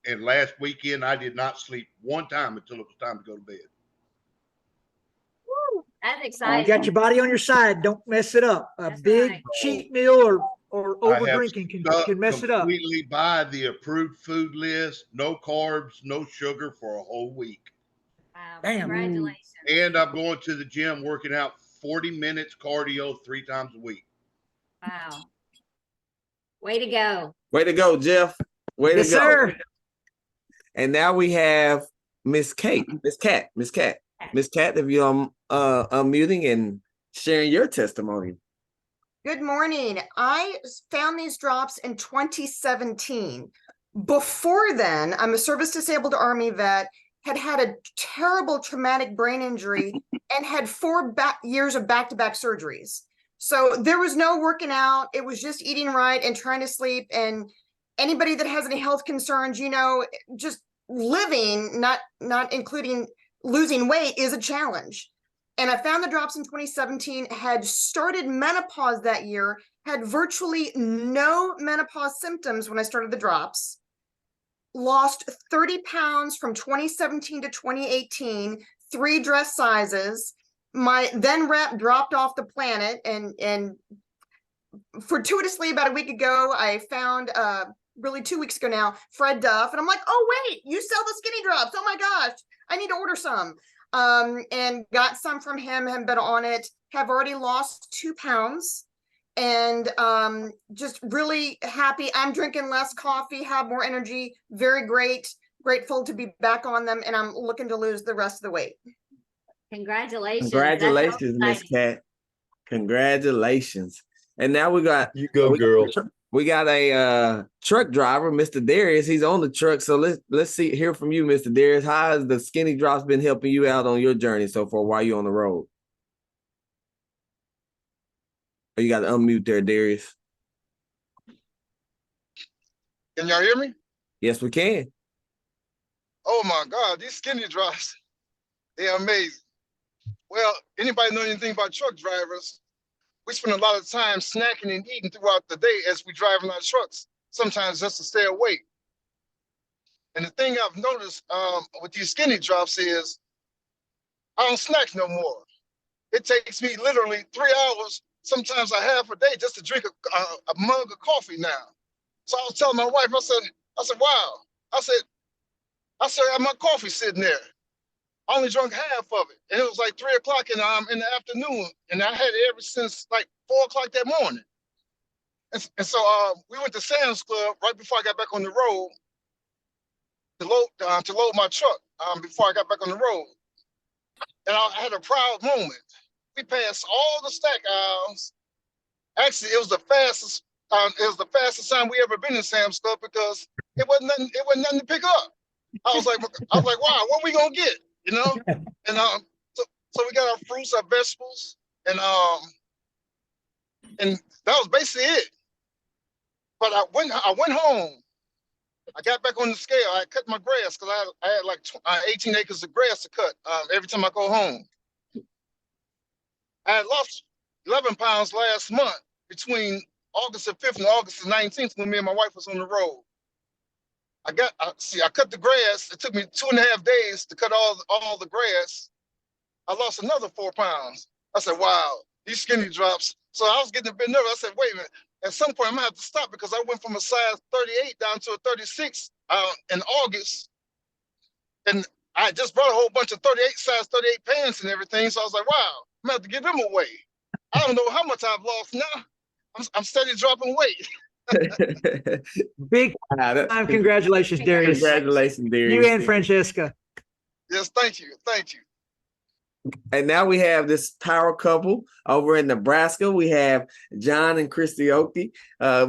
And last weekend, I did not sleep one time until it was time to go to bed. Woo, that's You exciting. got your body on your side. Don't mess it up. A big cheat meal or over drinking can mess it up. Completely by the approved food list, no carbs, no sugar for a whole week. Wow, Damn. congratulations. And I'm going to the gym, working out 40 minutes cardio 3 times a week. Wow. Way to go. Way to go, Jeff. Way Yes, to go. sir. And now we have Miss Cat, if you're unmuting and sharing your testimony. Good morning. I found these drops in 2017. Before then, I'm a service disabled Army vet, had a terrible traumatic brain injury and had 4 years of back-to-back surgeries. So there was no working out. It was just eating right and trying to sleep. And anybody that has any health concerns, just living, not including losing weight, is a challenge. And I found the drops in 2017, had started menopause that year, had virtually no menopause symptoms when I started the drops, lost 30 pounds from 2017 to 2018, 3 dress sizes. My then rep dropped off the planet, and fortuitously about a week ago, I found really 2 weeks ago now, Fred Duff. And I'm like, oh, wait, you sell the skinny drops. Oh my gosh, I need to order some. And got some from him, have been on it, have already lost 2 pounds, and just really happy. I'm drinking less coffee, have more energy, very grateful to be back on them. And I'm looking to lose the rest of the weight. Congratulations. Congratulations, Miss Cat. Congratulations. And now we got girl. We got a truck driver, Mr. Darius. He's on the truck. So let's hear from you, Mr. Darius. How has the skinny drops been helping you out on your journey so far while you're on the road? Oh, you got to unmute there, Darius. Can y'all hear me? Yes, we can. Oh my God, these skinny drops, they're amazing. Well, anybody know anything about truck drivers? We spend a lot of time snacking and eating throughout the day as we drive in our trucks, sometimes just to stay awake. And the thing I've noticed with these skinny drops is I don't snack no more. It takes me literally 3 hours, sometimes a half a day, just to drink a mug of coffee now. So I was telling my wife, I said, wow. I said, my coffee sitting there. I only drank half of it. And it was like 3 o'clock in the afternoon. And I had it ever since like 4 o'clock that morning. And so we went to Sam's Club right before I got back on the road to load my truck before I got back on the road. And I had a proud moment. We passed all the stack aisles. Actually, it was the fastest time we ever been in Sam's Club because it wasn't nothing to pick up. I was like, wow, what we gonna get? And so we got our fruits, our vegetables, and that was basically it. But I went home. I got back on the scale. I cut my grass because I had like 18 acres of grass to cut every time I go home. I had lost 11 pounds last month between August the 5th and August the 19th when me and my wife was on the road. I cut the grass. It took me 2.5 days to cut all the grass. I lost another 4 pounds. I said, wow, these skinny drops. So I was getting a bit nervous. I said, wait a minute. At some point, I'm gonna have to stop because I went from a size 38 down to a 36 in August. And I just brought a whole bunch of size 38 pants and everything. So I was like, wow, I'm gonna have to give them away. I don't know how much I've lost now. I'm steady dropping weight. Big time congratulations, Darius. Congratulations, Darius. You and Francesca. Yes, thank you. Thank you. And now we have this power couple over in Nebraska. We have John and Kristal.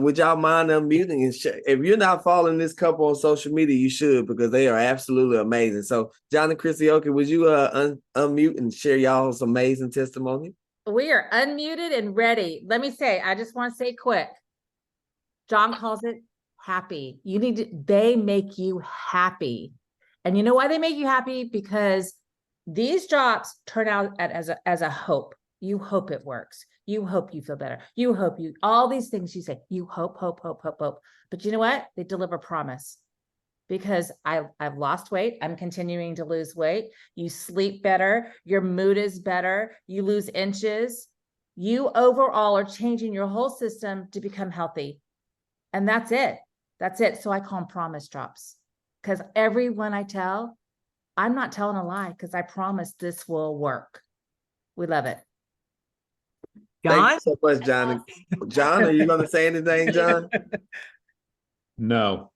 Would y'all mind unmuting? And if you're not following this couple on social media, you should, because they are absolutely amazing. So, John and Kristal, would you unmute and share y'all's amazing testimony? We are unmuted and ready. Let me say, I just want to say quick. John calls it happy. They make you happy. And you know why they make you happy? Because these drops turn out as a hope. You hope it works. You hope you feel better. You hope all these things you say, you hope. But you know what? They deliver promise, because I've lost weight. I'm continuing to lose weight. You sleep better. Your mood is better. You lose inches. You overall are changing your whole system to become healthy. And that's it. That's it. So I call them promise drops, because everyone I tell, I'm not telling a lie, because I promise this will work. We love it. John? Thank you so much, John. John, are you going to say anything, John? No.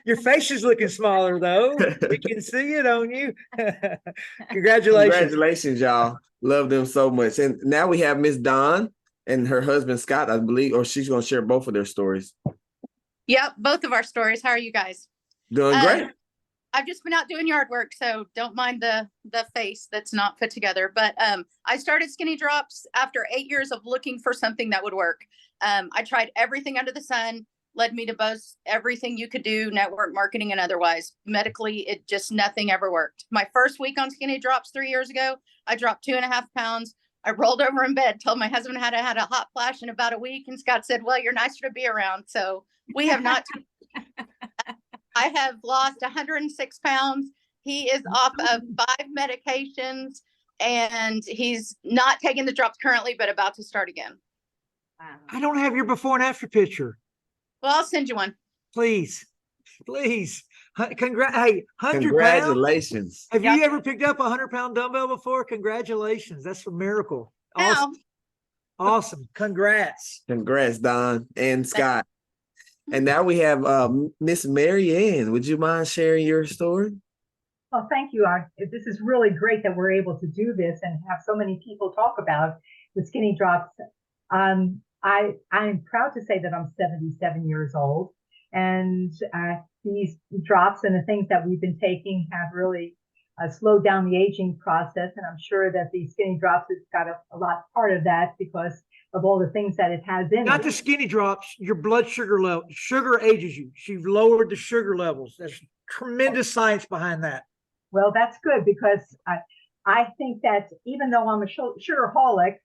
Your face is looking smaller, though. We can see it on you. Congratulations. Congratulations, y'all. Love them so much. And now we have Miss Dawn and her husband, Scott, I believe, or she's going to share both of their stories. Yep, both of our stories. How are you guys? Doing great. I've just been out doing yard work, so don't mind the face that's not put together. But I started Skinny Drops after 8 years of looking for something that would work. I tried everything under the sun, led me to both everything you could do, network marketing and otherwise. Medically, nothing ever worked. My first week on Skinny Drops 3 years ago, I dropped 2.5 pounds. I rolled over in bed, told my husband I had a hot flash in about a week, and Scott said, well, you're nicer to be around. So we have not. I have lost 106 pounds. He is off of 5 medications, and he's not taking the drops currently, but about to start again. I don't have your before and after picture. Well, I'll send you one. Please. Hey, 100 Congratulations. pounds. Have you ever picked up a 100-pound dumbbell before? Congratulations. That's a miracle. Awesome. Awesome. Congrats. Congrats, Don and Scott. And now we have Miss Mary Ann. Would you mind sharing your story? Well, thank you. This is really great that we're able to do this and have so many people talk about the Skinny Drops. I'm proud to say that I'm 77 years old, and these drops and the things that we've been taking have really slowed down the aging process. And I'm sure that the Skinny Drops has got a lot part of that because of all the things that it has in it. Not the Skinny Drops, your blood sugar level. Sugar ages you. She's lowered the sugar levels. There's tremendous science behind that. Well, that's good, because I think that even though I'm a sugarholic,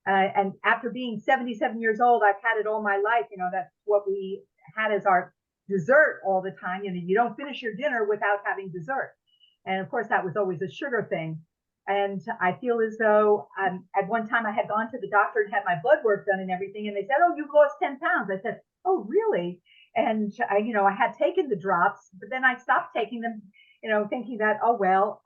and after being 77 years old, I've had it all my life. You know, that's what we had as our dessert all the time. You know, you don't finish your dinner without having dessert. And of course, that was always a sugar thing. And I feel as though at one time I had gone to the doctor and had my blood work done and everything. And they said, oh, you've lost 10 pounds. I said, oh, really? And I had taken the drops, but then I stopped taking them, thinking that, oh, well,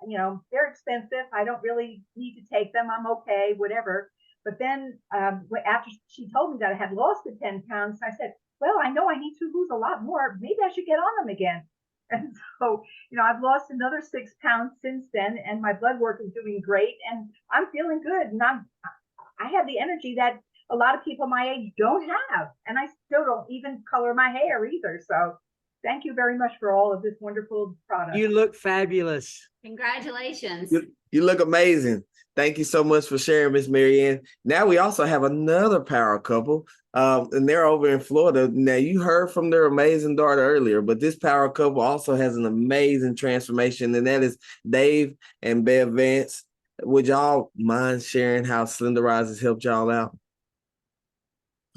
they're expensive. I don't really need to take them. I'm okay, whatever. But then after she told me that I had lost the 10 pounds, I said, well, I know I need to lose a lot more. Maybe I should get on them again. And so, I've lost another 6 pounds since then, and my blood work is doing great, and I'm feeling good. And I have the energy that a lot of people my age don't have, and I still don't even color my hair either. So thank you very much for all of this wonderful product. You look fabulous. Congratulations. You look amazing. Thank you so much for sharing, Miss Mary Ann. Now we also have another power couple, and they're over in Florida. Now, you heard from their amazing daughter earlier, but this power couple also has an amazing transformation, and that is Dave and Bev Vance. Would y'all mind sharing how Slenderiiz has helped y'all out?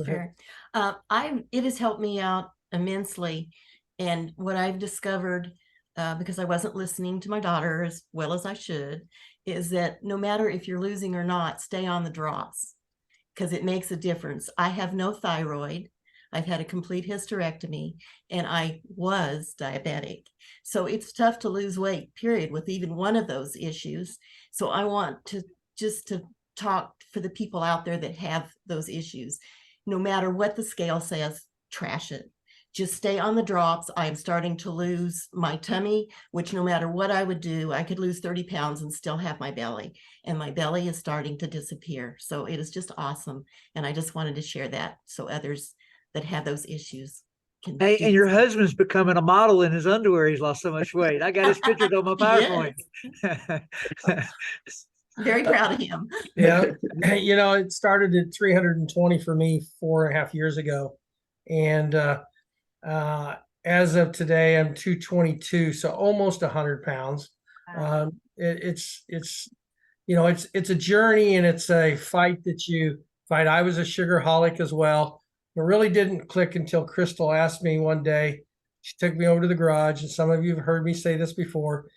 Sure. It has helped me out immensely. And what I've discovered, because I wasn't listening to my daughter as well as I should, is that no matter if you're losing or not, stay on the drops, because it makes a difference. I have no thyroid. I've had a complete hysterectomy, and I was diabetic. So it's tough to lose weight, period, with even one of those issues. So I want to just to talk for the people out there that have those issues. No matter what the scale says, trash it. Just stay on the drops. I'm starting to lose my tummy, which no matter what I would do, I could lose 30 pounds and still have my belly. And my belly is starting to disappear. So it is just awesome. And I just wanted to share that so others that have those issues can. Hey, do and the your same. husband's becoming a model in his underwear. He's lost so much weight. I got his pictures on my PowerPoint. Very proud of him. Yeah. You know, it started at 320 for me 4.5 years ago. And as of today, I'm 222, so almost 100 pounds. It's you know, it's a journey and it's a fight that you fight. I was a sugarholic as well. It really didn't click until Kristal asked me one day. She took me over to the garage, and some of you have heard me say this before.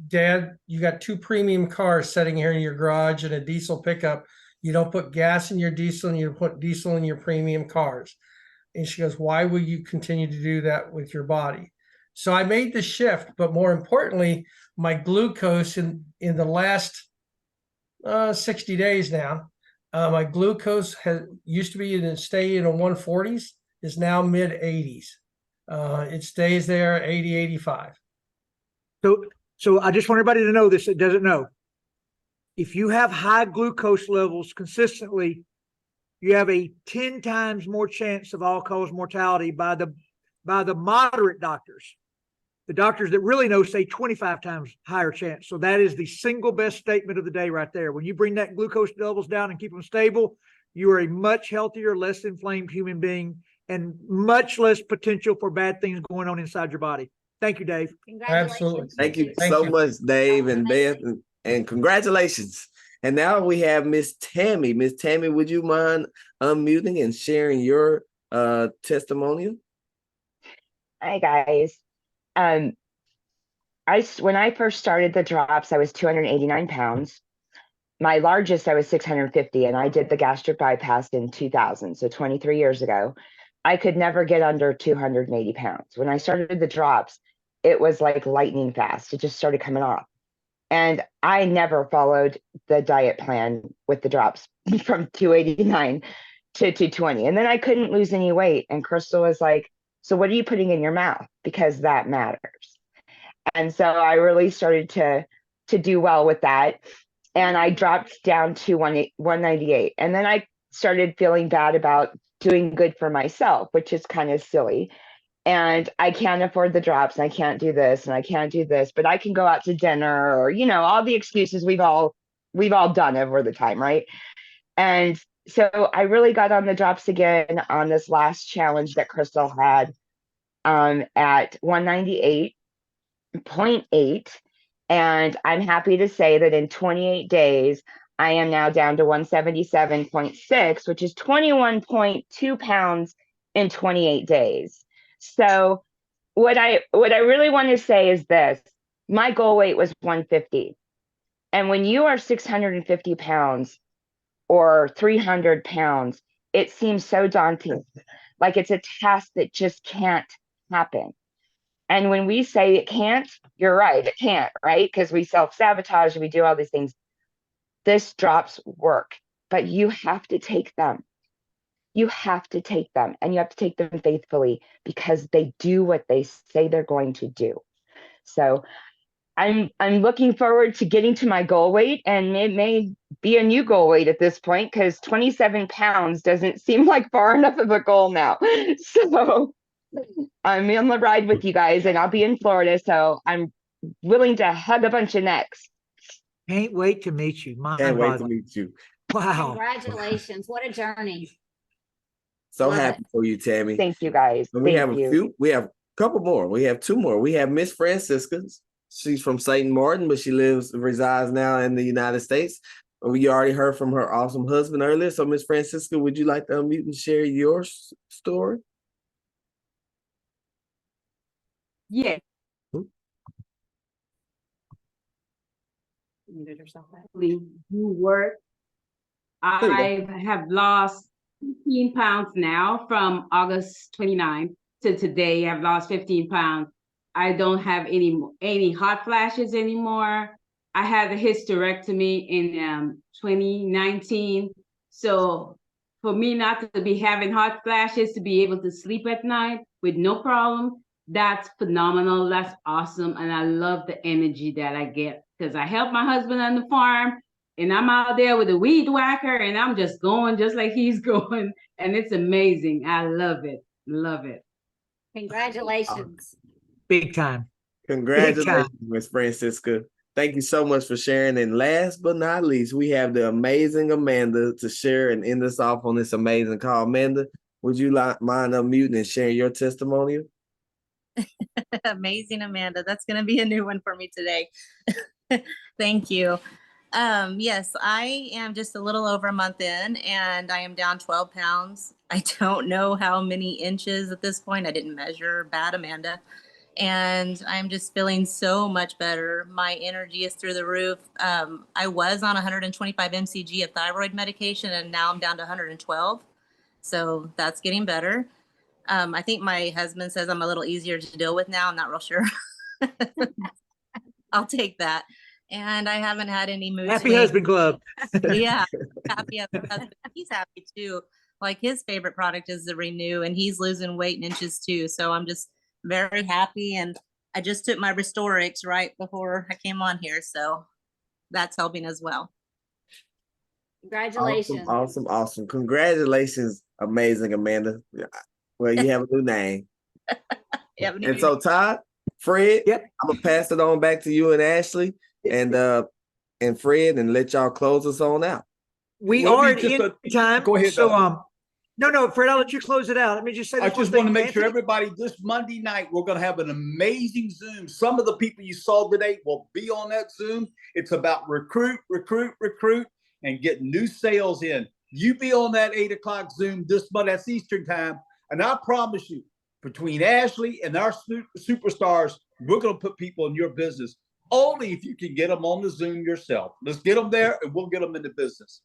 Dad, you got 2 premium cars sitting here in your garage and a diesel pickup. You don't put gas in your diesel, and you put diesel in your premium cars. And she goes, why will you continue to do that with your body? So I made the shift, but more importantly, my glucose in the last 60 days now, my glucose used to be stay in the 140s, is now mid 80s. It stays there 80, 85. So I just want everybody to know this that doesn't know. If you have high glucose levels consistently, you have a 10 times more chance of all-cause mortality by the moderate doctors. The doctors that really know say 25 times higher chance. So that is the single best statement of the day right there. When you bring that glucose levels down and keep them stable, you are a much healthier, less inflamed human being and much less potential for bad things going on inside your body. Thank you, Dave. Absolutely. Thank you Thank so you. much, Dave and Beth, and congratulations. And now we have Miss Tammy. Miss Tammy, would you mind unmuting and sharing your testimonial? Hi guys. When I first started the drops, I was 289 pounds. My largest, I was 650, and I did the gastric bypass in 2000, so 23 years ago. I could never get under 280 pounds. When I started the drops, it was like lightning fast. It just started coming off. And I never followed the diet plan with the drops from 289 to 220. And then I couldn't lose any weight. And Kristal was like, so what are you putting in your mouth? Because that matters. And so I really started to do well with that. And I dropped down to 198. And then I started feeling bad about doing good for myself, which is kind of silly. And I can't afford the drops, and I can't do this, and I can't do this, but I can go out to dinner, or, you know, all the excuses we've all done over the time, right? And so I really got on the drops again on this last challenge that Kristal had at 198.8. And I'm happy to say that in 28 days, I am now down to 177.6, which is 21.2 pounds in 28 days. So what I really want to say is this: my goal weight was 150. And when you are 650 pounds or 300 pounds, it seems so daunting. Like it's a task that just can't happen. And when we say it can't, you're right, it can't, right? Because we self-sabotage, we do all these things. This drops work, but you have to take them. You have to take them, and you have to take them faithfully, because they do what they say they're going to do. So I'm looking forward to getting to my goal weight, and it may be a new goal weight at this point, because 27 pounds doesn't seem like far enough of a goal now. So I'm on the ride with you guys, and I'll be in Florida, so I'm willing to hug a bunch of necks. Can't wait to meet you. Can't wait to meet you. Wow. Congratulations. What a journey. So Love happy for you, Tammy. Thank you, guys. And we Thank have a you. few. We have a couple more. We have 2 more. We have Miss Francisca. She's from St. Martin, but she resides now in the United States. We already heard from her awesome husband earlier. So, Miss Francisca, would you like to unmute and share your story? Yeah. Do work. I have lost 15 pounds now from August 29th to today. I've lost 15 pounds. I don't have any hot flashes anymore. I had a hysterectomy in 2019. So for me not to be having hot flashes, to be able to sleep at night with no problem, that's phenomenal. That's awesome. And I love the energy that I get because I help my husband on the farm and I'm out there with a weed whacker and I'm just going just like he's going. And it's amazing. I love it. Love it. Congratulations. Big time. Congratulations, Miss Francisca. Thank you so much for sharing. And last but not least, we have the amazing Amanda to share and end us off on this amazing call. Amanda, would you mind unmuting and sharing your testimonial? Amazing Amanda. That's going to be a new one for me today. Thank you. Yes, I am just a little over a month in and I am down 12 pounds. I don't know how many inches at this point. I didn't measure. Bad Amanda. And I'm just feeling so much better. My energy is through the roof. I was on 125 mcg of thyroid medication and now I'm down to 112. So that's getting better. I think my husband says I'm a little easier to deal with now. I'm not real sure. I'll take that. And I haven't had any mood Happy swings. husband club. Yeah, happy husband. He's happy too. Like his favorite product is the Renew and he's losing weight in inches too. So I'm just very happy. And I just took my Restorix right before I came on here. So that's helping as well. Congratulations. Awesome. Congratulations, amazing Amanda. Well, you have a new name. And so Todd, Fred, I'm gonna pass it on back to you and Ashley and Fred and let y'all close us on out. We are at end time. Go ahead, So Doug. no, Fred, I'll let you close it out. Let me just say I this one just thing, want to make sure Anthony. everybody, this Monday night, we're going to have an amazing Zoom. Some of the people you saw today will be on that Zoom. It's about recruit, and get new sales in. You be on that 8 o'clock Zoom this Monday, that's Eastern time. And I promise you, between Ashley and our superstars, we're going to put people in your business only if you can get them on the Zoom yourself. Let's get them there and we'll get them into business.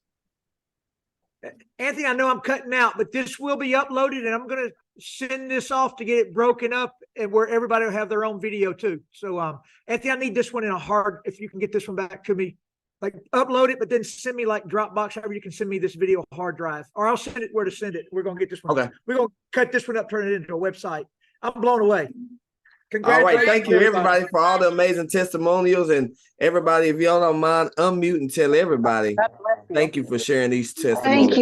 Anthony, I know I'm cutting out, but this will be uploaded and I'm going to send this off to get it broken up and where everybody will have their own video too. So, Anthony, I need this one in a hard, if you can get this one back to me, like upload it, but then send me like Dropbox, however you can send me this video hard drive, or I'll send it where to send it. We're going to get this one. Okay. We're going to cut this one up, turn it into a website. I'm blown away. All right, thank you everybody for all the amazing testimonials, and everybody, if y'all don't mind, unmute and tell everybody. Thank you for sharing these testimonials.